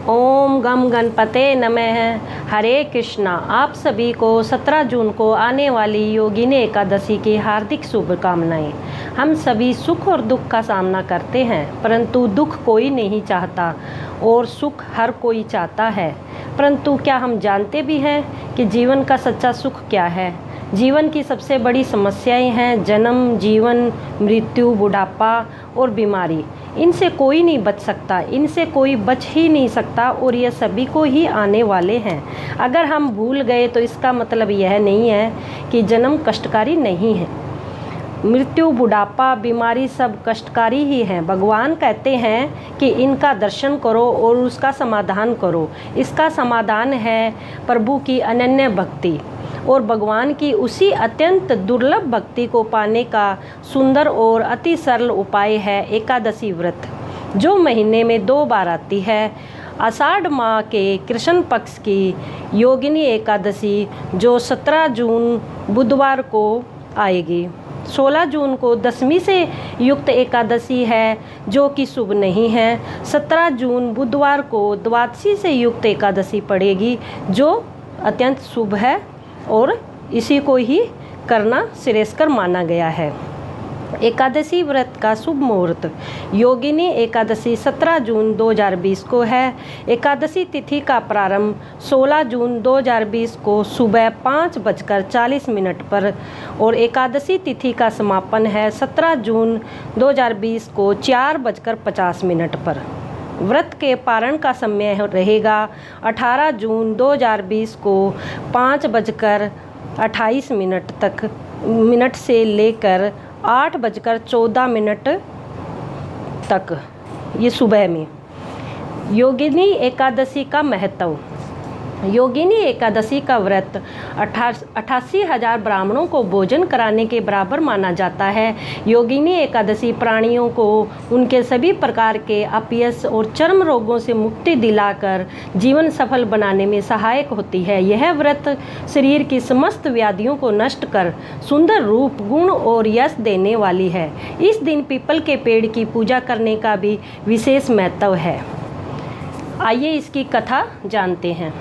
ओम गम गणपते नमः। हरे कृष्णा। आप सभी को 17 जून को आने वाली योगिनी एकादशी की हार्दिक शुभकामनाएं। हम सभी सुख और दुख का सामना करते हैं, परंतु दुख कोई नहीं चाहता और सुख हर कोई चाहता है। परंतु क्या हम जानते भी हैं कि जीवन का सच्चा सुख क्या है? जीवन की सबसे बड़ी समस्याएं हैं जन्म, जीवन, मृत्यु, बुढ़ापा और बीमारी। इनसे कोई नहीं बच सकता, इनसे कोई बच ही नहीं सकता और ये सभी को ही आने वाले हैं। अगर हम भूल गए तो इसका मतलब यह नहीं है कि जन्म कष्टकारी नहीं है। मृत्यु, बुढ़ापा, बीमारी सब कष्टकारी ही हैं। भगवान कहते हैं कि इनका दर्शन करो और उसका समाधान करो। इसका समाधान है प्रभु की अनन्य भक्ति और भगवान की उसी अत्यंत दुर्लभ भक्ति को पाने का सुंदर और अति सरल उपाय है एकादशी व्रत, जो महीने में 2 बार आती है। आषाढ़ माह के कृष्ण पक्ष की योगिनी एकादशी जो 17 जून बुधवार को आएगी। 16 जून को दशमी से युक्त एकादशी है जो कि शुभ नहीं है। 17 जून बुधवार को द्वादशी से युक्त एकादशी पड़ेगी जो अत्यंत शुभ है और इसी को ही करना श्रेयस्कर माना गया है। एकादशी व्रत का शुभ मुहूर्त योगिनी एकादशी 17 जून 2020 को है। एकादशी तिथि का प्रारंभ 16 जून 2020 को सुबह 5:40 पर और एकादशी तिथि का समापन है 17 जून 2020 को 4:50 पर। व्रत के पारण का समय रहेगा 18 जून 2020 को 5:28 मिनट से लेकर 8:14 तक, ये सुबह में। योगिनी एकादशी का महत्व। योगिनी एकादशी का व्रत 88,000 ब्राह्मणों को भोजन कराने के बराबर माना जाता है। योगिनी एकादशी प्राणियों को उनके सभी प्रकार के अपयश और चर्म रोगों से मुक्ति दिलाकर जीवन सफल बनाने में सहायक होती है। यह व्रत शरीर की समस्त व्याधियों को नष्ट कर सुंदर रूप, गुण और यश देने वाली है। इस दिन पीपल के पेड़ की पूजा करने का भी विशेष महत्व है। आइए इसकी कथा जानते हैं।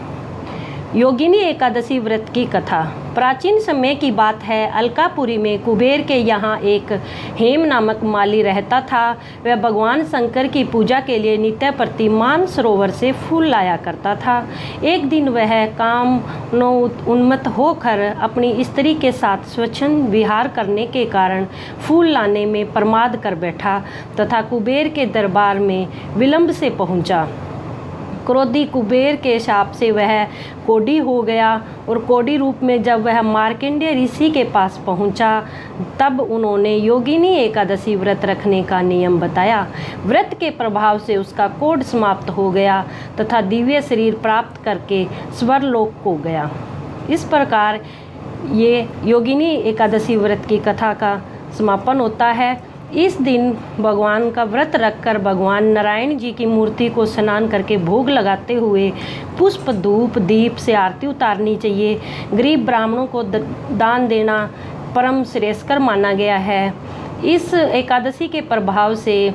योगिनी एकादशी व्रत की कथा प्राचीन समय की बात है। अलकापुरी में कुबेर के यहाँ एक हेम नामक माली रहता था। वह भगवान शंकर की पूजा के लिए नित्य प्रति मानसरोवर से फूल लाया करता था। एक दिन वह कामोन्मत्त होकर अपनी स्त्री के साथ स्वच्छंद विहार करने के कारण फूल लाने में प्रमाद कर बैठा तथा कुबेर के दरबार में विलंब से पहुँचा। क्रोधी कुबेर के शाप से वह कोढ़ी हो गया और कोढ़ी रूप में जब वह मार्कंडेय ऋषि के पास पहुंचा तब उन्होंने योगिनी एकादशी व्रत रखने का नियम बताया। व्रत के प्रभाव से उसका कोढ़ समाप्त हो गया तथा दिव्य शरीर प्राप्त करके स्वर्लोक को गया। इस प्रकार ये योगिनी एकादशी व्रत की कथा का समापन होता है। इस दिन भगवान का व्रत रखकर भगवान नारायण जी की मूर्ति को स्नान करके भोग लगाते हुए पुष्प, धूप, दीप से आरती उतारनी चाहिए। गरीब ब्राह्मणों को दान देना परम श्रेयस्कर माना गया है। इस एकादशी के प्रभाव से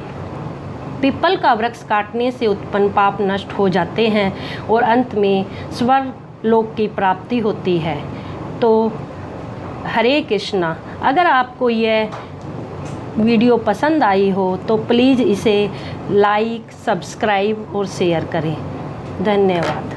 पीपल का वृक्ष काटने से उत्पन्न पाप नष्ट हो जाते हैं और अंत में स्वर्ग लोक की प्राप्ति होती है। तो हरे कृष्णा। अगर आपको यह वीडियो पसंद आई हो तो प्लीज़ इसे लाइक, सब्सक्राइब और शेयर करें। धन्यवाद।